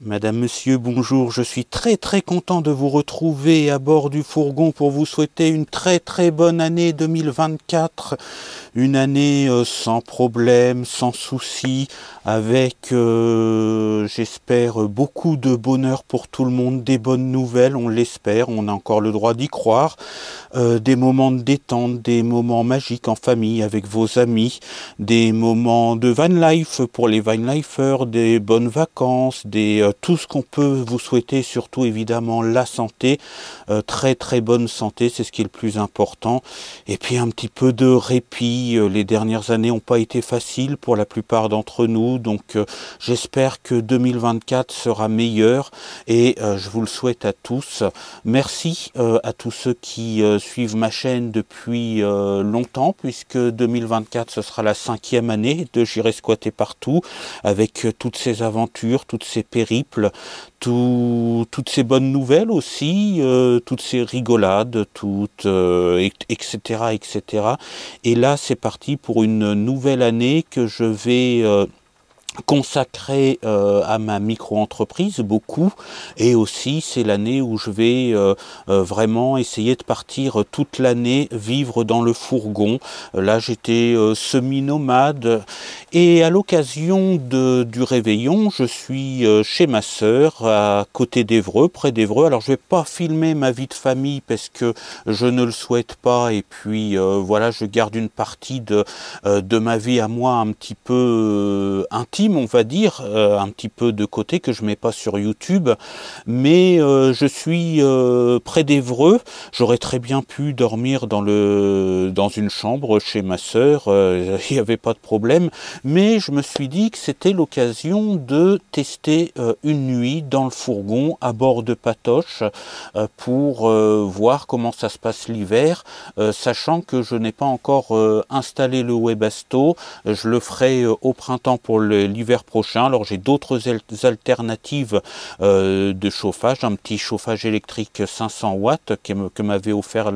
Madame, Monsieur, bonjour. Je suis très content de vous retrouver à bord du fourgon pour vous souhaiter une très bonne année 2024. Une année sans problème, sans soucis, avec, j'espère, beaucoup de bonheur pour tout le monde, des bonnes nouvelles, on l'espère, on a encore le droit d'y croire, des moments de détente, des moments magiques en famille, avec vos amis, des moments de van life pour les van lifers, des bonnes vacances, tout ce qu'on peut vous souhaiter, surtout évidemment la santé, très bonne santé, c'est ce qui est le plus important, et puis un petit peu de répit. Les dernières années n'ont pas été faciles pour la plupart d'entre nous, donc j'espère que 2024 sera meilleur et je vous le souhaite à tous. Merci à tous ceux qui suivent ma chaîne depuis longtemps, puisque 2024 ce sera la 5e année de J'irai squatter partout, avec toutes ces aventures, toutes ces périples, toutes ces bonnes nouvelles aussi, toutes ces rigolades, etc. Et là, c'est parti pour une nouvelle année que je vais consacré à ma micro-entreprise, beaucoup, et aussi c'est l'année où je vais vraiment essayer de partir toute l'année vivre dans le fourgon. Là j'étais semi-nomade, et à l'occasion du réveillon, je suis chez ma sœur à côté d'Évreux, près d'Évreux. Alors je vais pas filmer ma vie de famille parce que je ne le souhaite pas, et puis voilà, je garde une partie de ma vie à moi un petit peu intime, on va dire, un petit peu de côté, que je mets pas sur YouTube, mais je suis près d'Évreux. J'aurais très bien pu dormir dans une chambre chez ma sœur, il n'y avait pas de problème, mais je me suis dit que c'était l'occasion de tester une nuit dans le fourgon à bord de Patoche pour voir comment ça se passe l'hiver, sachant que je n'ai pas encore installé le Webasto. Je le ferai au printemps pour l'hiver prochain. Alors j'ai d'autres alternatives de chauffage, un petit chauffage électrique 500 watts que m'avait offert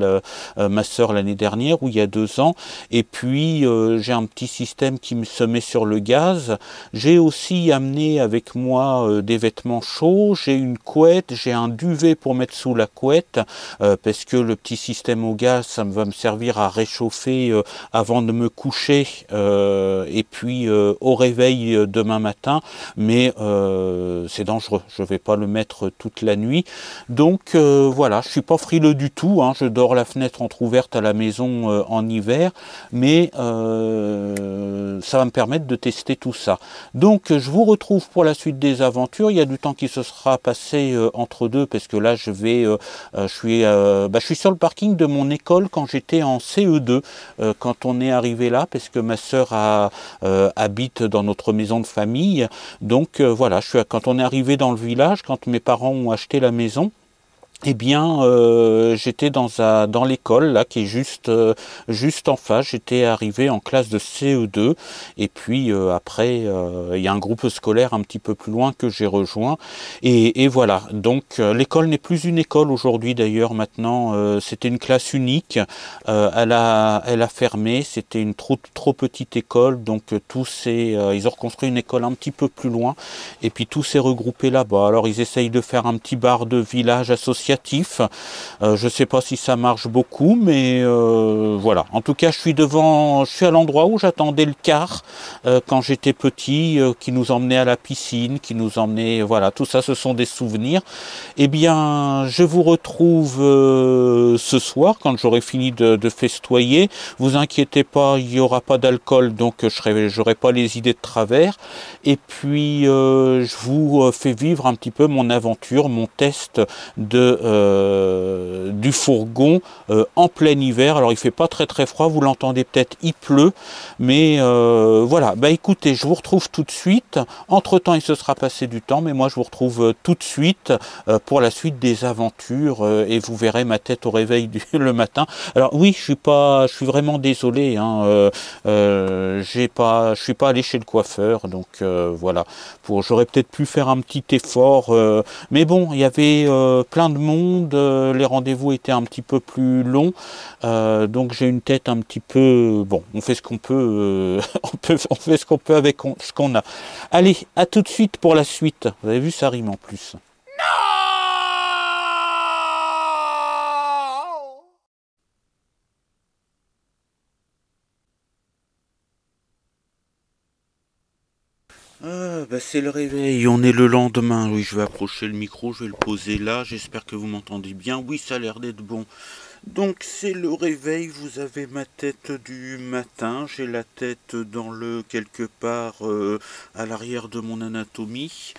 ma sœur l'année dernière, ou il y a 2 ans, et puis j'ai un petit système qui se met sur le gaz. J'ai aussi amené avec moi des vêtements chauds, j'ai une couette, j'ai un duvet pour mettre sous la couette, parce que le petit système au gaz, ça va me servir à réchauffer avant de me coucher, et puis au réveil demain matin, mais c'est dangereux, je ne vais pas le mettre toute la nuit. Donc voilà, je suis pas frileux du tout, hein. Je dors la fenêtre entrouverte à la maison en hiver, mais ça va me permettre de tester tout ça. Donc je vous retrouve pour la suite des aventures. Il y a du temps qui se sera passé entre deux, parce que là je suis sur le parking de mon école quand j'étais en CE2, quand on est arrivé là, parce que ma sœur habite dans notre maison de famille. Donc voilà, quand on est arrivé dans le village, quand mes parents ont acheté la maison, eh bien, j'étais dans l'école là qui est juste en face. J'étais arrivé en classe de CE2, et puis après il y a un groupe scolaire un petit peu plus loin que j'ai rejoint, et voilà. Donc l'école n'est plus une école aujourd'hui, d'ailleurs. Maintenant c'était une classe unique. Elle a fermé. C'était une trop petite école, donc ils ont reconstruit une école un petit peu plus loin, et puis tout s'est regroupé là-bas. Alors ils essayent de faire un petit bar de village associatif. Je ne sais pas si ça marche beaucoup, mais voilà. En tout cas, je suis à l'endroit où j'attendais le car quand j'étais petit, qui nous emmenait à la piscine, qui nous emmenait, voilà, tout ça, ce sont des souvenirs. Eh bien, je vous retrouve ce soir, quand j'aurai fini de festoyer. Vous inquiétez pas, il n'y aura pas d'alcool, donc je n'aurai pas les idées de travers. Et puis, je vous fais vivre un petit peu mon aventure, mon test du fourgon en plein hiver. Alors il fait pas très froid, vous l'entendez peut-être, il pleut, mais voilà. Bah écoutez, je vous retrouve tout de suite. Entre temps il se sera passé du temps, mais moi je vous retrouve tout de suite pour la suite des aventures, et vous verrez ma tête au réveil le matin. Alors oui, je suis vraiment désolé, hein, je suis pas allé chez le coiffeur, donc voilà, j'aurais peut-être pu faire un petit effort, mais bon, il y avait plein de monde, les rendez-vous étaient un petit peu plus longs, donc j'ai une tête un petit peu... Bon, on fait ce qu'on peut, on fait ce qu'on peut avec ce qu'on a. Allez, à tout de suite pour la suite. Vous avez vu, ça rime en plus. Ah, bah c'est le réveil, on est le lendemain. Oui, je vais approcher le micro, je vais le poser là. J'espère que vous m'entendez bien. Oui, ça a l'air d'être bon. Donc c'est le réveil, vous avez ma tête du matin. J'ai la tête dans le quelque part à l'arrière de mon anatomie.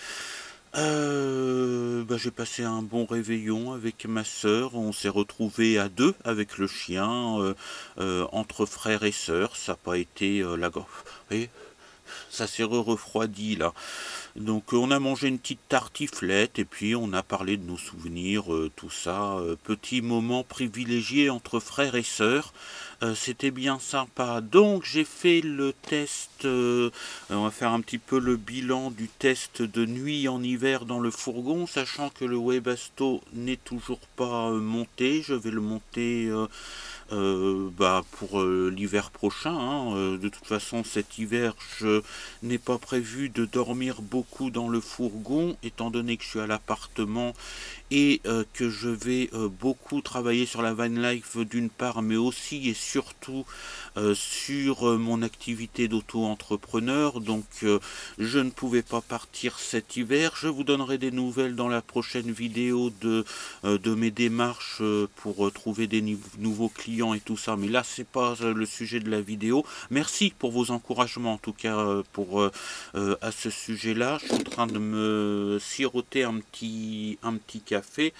J'ai passé un bon réveillon avec ma sœur. On s'est retrouvés à deux avec le chien, entre frères et sœurs. Ça n'a pas été la gaffe. Ça s'est refroidi là. Donc on a mangé une petite tartiflette et puis on a parlé de nos souvenirs, tout ça. Petit moment privilégié entre frères et sœurs. C'était bien sympa. Donc j'ai fait le test, on va faire un petit peu le bilan du test de nuit en hiver dans le fourgon, sachant que le Webasto n'est toujours pas monté. Je vais le monter pour l'hiver prochain, hein. De toute façon cet hiver je n'ai pas prévu de dormir beaucoup dans le fourgon étant donné que je suis à l'appartement et que je vais beaucoup travailler sur la van life d'une part, mais aussi et surtout sur mon activité d'auto-entrepreneur. Donc je ne pouvais pas partir cet hiver. Je vous donnerai des nouvelles dans la prochaine vidéo de mes démarches pour trouver des nouveaux clients et tout ça, mais là c'est pas le sujet de la vidéo. Merci pour vos encouragements en tout cas à ce sujet là. Je suis en train de me siroter un petit café.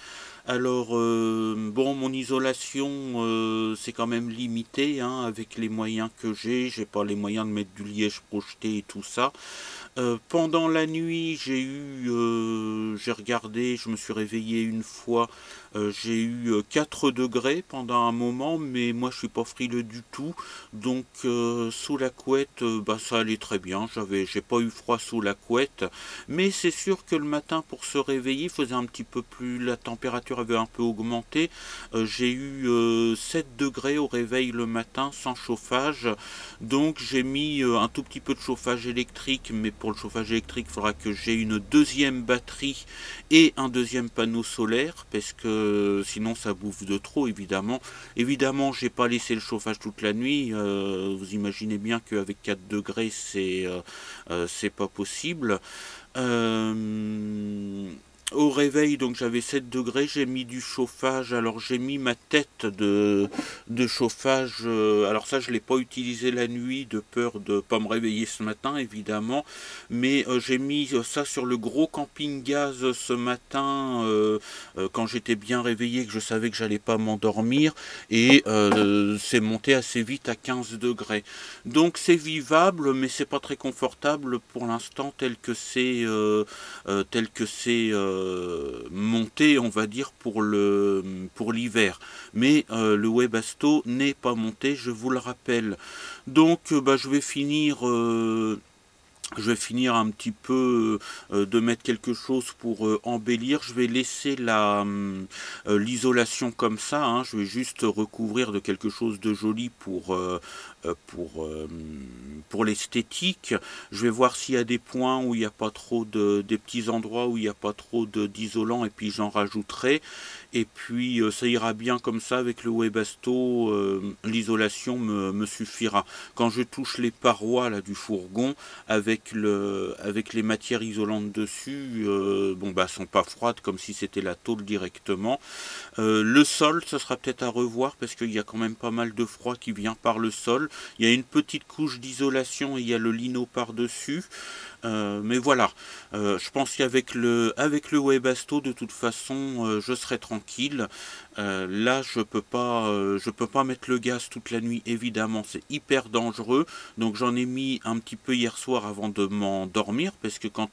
Alors bon, mon isolation c'est quand même limité, hein, avec les moyens que j'ai pas les moyens de mettre du liège projeté et tout ça. Pendant la nuit, j'ai regardé, je me suis réveillé une fois, j'ai eu 4 degrés pendant un moment, mais moi je suis pas frileux du tout, donc sous la couette, ça allait très bien, j'ai pas eu froid sous la couette, mais c'est sûr que le matin pour se réveiller, il faisait un petit peu plus, la température avait un peu augmenté, j'ai eu 7 degrés au réveil le matin sans chauffage, donc j'ai mis un tout petit peu de chauffage électrique, mais pour le chauffage électrique, il faudra que j'ai une deuxième batterie et un deuxième panneau solaire, parce que sinon ça bouffe de trop, évidemment. Évidemment, j'ai pas laissé le chauffage toute la nuit. Vous imaginez bien qu'avec 4 degrés, c'est pas possible. Au réveil, donc j'avais 7 degrés, j'ai mis du chauffage, alors j'ai mis ma tête de chauffage, alors ça je ne l'ai pas utilisé la nuit de peur de ne pas me réveiller ce matin évidemment, mais j'ai mis ça sur le gros camping-gaz ce matin, quand j'étais bien réveillé, que je savais que j'allais pas m'endormir, et c'est monté assez vite à 15 degrés. Donc c'est vivable, mais c'est pas très confortable pour l'instant tel que c'est monté, on va dire, pour l'hiver. Mais le Webasto n'est pas monté, je vous le rappelle. Donc je vais finir un petit peu de mettre quelque chose pour embellir. Je vais laisser l'isolation comme ça, hein. Je vais juste recouvrir de quelque chose de joli pour l'esthétique. Je vais voir s'il y a des points où il n'y a pas trop des petits endroits où il n'y a pas trop d'isolant, et puis j'en rajouterai. Et puis ça ira bien comme ça avec le Webasto, l'isolation me suffira. Quand je touche les parois là, du fourgon, avec les matières isolantes dessus, sont pas froides comme si c'était la tôle directement. Le sol, ça sera peut-être à revoir parce qu'il y a quand même pas mal de froid qui vient par le sol. Il y a une petite couche d'isolation et il y a le lino par-dessus. Mais voilà, je pense qu'avec le Webasto, de toute façon, je serai tranquille. Là, je peux pas mettre le gaz toute la nuit, évidemment, c'est hyper dangereux. Donc j'en ai mis un petit peu hier soir avant de m'endormir, parce que quand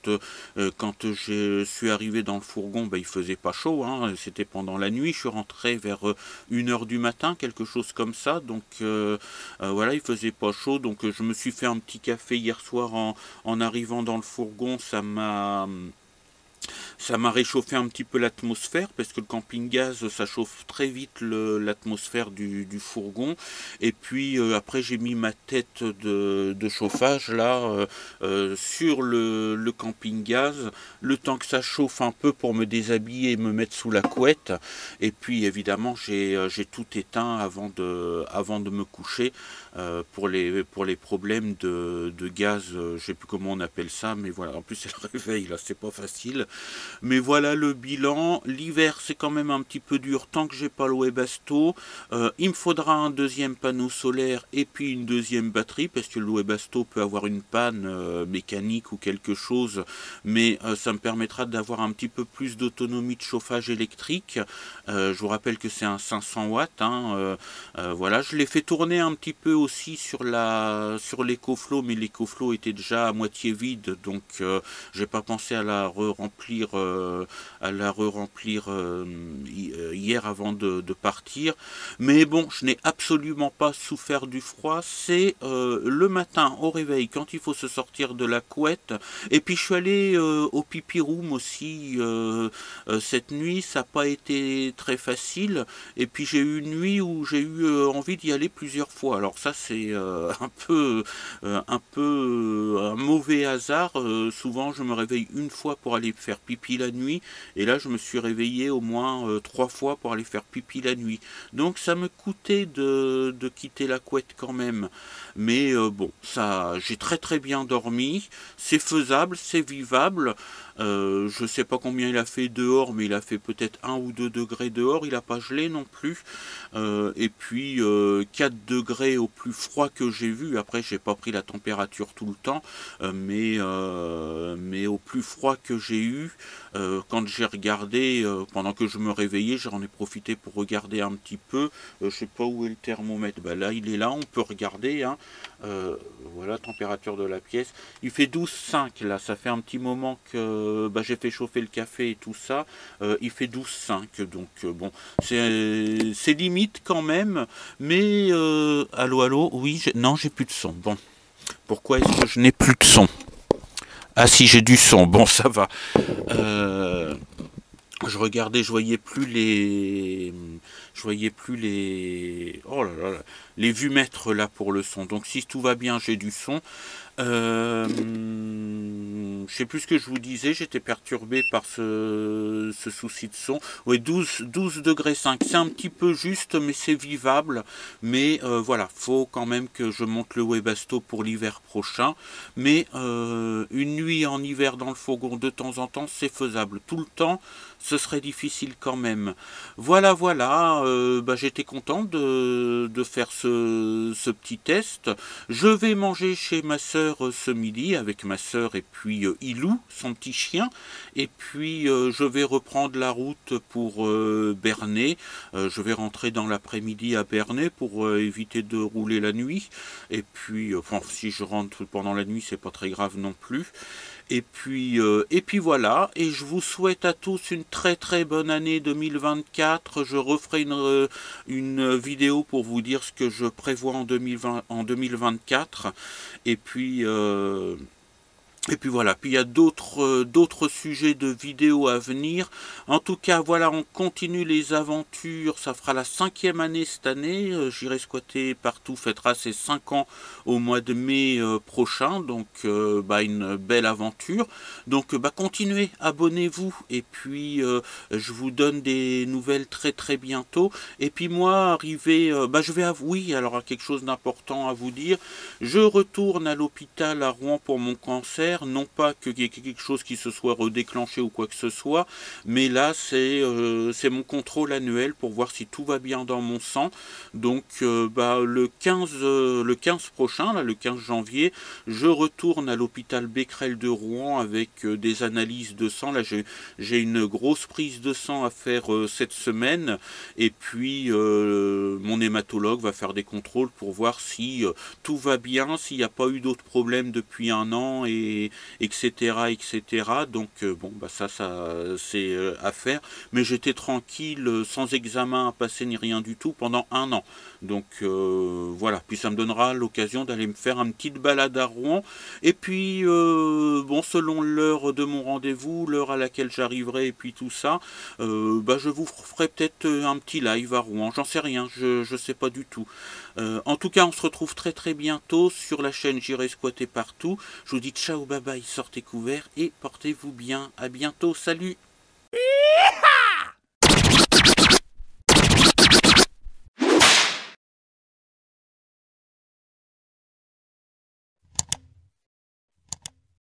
je suis arrivé dans le fourgon, il faisait pas chaud, hein, c'était pendant la nuit. Je suis rentré vers 1h du matin, quelque chose comme ça. Donc voilà, il faisait pas chaud, donc je me suis fait un petit café hier soir en arrivant dans le fourgon. Ça m'a réchauffé un petit peu l'atmosphère parce que le camping-gaz, ça chauffe très vite l'atmosphère du fourgon. Et puis après, j'ai mis ma tête de chauffage là sur le camping-gaz, le temps que ça chauffe un peu pour me déshabiller et me mettre sous la couette. Et puis évidemment, j'ai tout éteint avant de me coucher pour les problèmes de gaz. Je sais plus comment on appelle ça, mais voilà. En plus, c'est le réveil là, c'est pas facile. Mais voilà le bilan. L'hiver, c'est quand même un petit peu dur tant que j'ai pas le Webasto. Il me faudra un deuxième panneau solaire et puis une deuxième batterie parce que le Webasto peut avoir une panne mécanique ou quelque chose. Mais ça me permettra d'avoir un petit peu plus d'autonomie de chauffage électrique. Je vous rappelle que c'est un 500 watts. Hein, voilà, je l'ai fait tourner un petit peu aussi sur l'EcoFlow, mais l'EcoFlow était déjà à moitié vide, donc j'ai pas pensé à la remplir hier avant de partir. Mais bon, je n'ai absolument pas souffert du froid. C'est le matin au réveil quand il faut se sortir de la couette. Et puis je suis allé au pipi room aussi cette nuit. Ça n'a pas été très facile. Et puis j'ai eu une nuit où j'ai eu envie d'y aller plusieurs fois. Alors ça c'est un mauvais hasard. Souvent je me réveille une fois pour aller faire pipi la nuit, et là je me suis réveillé au moins 3 fois pour aller faire pipi la nuit. Donc ça me coûtait de quitter la couette quand même. Mais bon, ça, j'ai très bien dormi. C'est faisable, c'est vivable. Je sais pas combien il a fait dehors, mais il a fait peut-être 1 ou 2 degrés dehors. Il n'a pas gelé non plus. Et puis 4 degrés au plus froid que j'ai vu. Après, j'ai pas pris la température tout le temps, mais au plus froid que j'ai eu, quand j'ai regardé, pendant que je me réveillais, j'en ai profité pour regarder un petit peu. Je sais pas où est le thermomètre. Bah là, il est là, on peut regarder. Hein. Voilà, température de la pièce. Il fait 12,5 là. Ça fait un petit moment que j'ai fait chauffer le café et tout ça. Il fait 12,5. Donc bon, c'est limite quand même. Mais allô, allô, oui, non, j'ai plus de son. Bon, pourquoi est-ce que je n'ai plus de son? Ah si, j'ai du son, bon ça va. Je regardais, je voyais plus les, oh là là, les vumètres là pour le son. Donc si tout va bien, j'ai du son. Je sais plus ce que je vous disais, j'étais perturbé par ce souci de son. Oui, 12 degrés 5, c'est un petit peu juste, mais c'est vivable. Mais voilà, faut quand même que je monte le Webasto pour l'hiver prochain. Mais une nuit en hiver dans le fourgon de temps en temps, c'est faisable. Tout le temps, ce serait difficile quand même. Voilà, voilà, j'étais content de faire ce petit test. Je vais manger chez ma sœur ce midi avec ma sœur et puis Ilou, son petit chien. Et puis je vais reprendre la route pour Bernay. Je vais rentrer dans l'après-midi à Bernay pour éviter de rouler la nuit. Et puis, enfin, si je rentre pendant la nuit, c'est pas très grave non plus. Et puis voilà, et je vous souhaite à tous une très bonne année 2024. Je referai une vidéo pour vous dire ce que je prévois en 2024. Et puis voilà, puis il y a d'autres sujets de vidéos à venir. En tout cas, voilà, on continue les aventures. Ça fera la 5e année cette année. J'irai squatter partout, fêtera ses 5 ans au mois de mai prochain. Donc, une belle aventure. Donc, continuez, abonnez-vous. Et puis, je vous donne des nouvelles très bientôt. Et puis moi, je vais oui, alors quelque chose d'important à vous dire. Je retourne à l'hôpital à Rouen pour mon cancer. Non pas qu'il y ait quelque chose qui se soit redéclenché ou quoi que ce soit, mais là c'est mon contrôle annuel pour voir si tout va bien dans mon sang. Donc le 15 prochain, là, le 15 janvier, je retourne à l'hôpital Becquerel de Rouen avec des analyses de sang. Là j'ai une grosse prise de sang à faire cette semaine, et puis mon hématologue va faire des contrôles pour voir si tout va bien, s'il n'y a pas eu d'autres problèmes depuis 1 an, et et etc. etc. Donc bon, bah ça c'est à faire. Mais j'étais tranquille, sans examen à passer ni rien du tout pendant un an. Donc voilà. Puis ça me donnera l'occasion d'aller me faire une petite balade à Rouen. Et puis bon, selon l'heure de mon rendez-vous, l'heure à laquelle j'arriverai et puis tout ça, bah je vous ferai peut-être un petit live à Rouen. J'en sais rien, je sais pas du tout. En tout cas, on se retrouve très très bientôt sur la chaîne J'irai squatter partout. Je vous dis ciao, bye bye, sortez couverts et portez-vous bien. À bientôt, salut!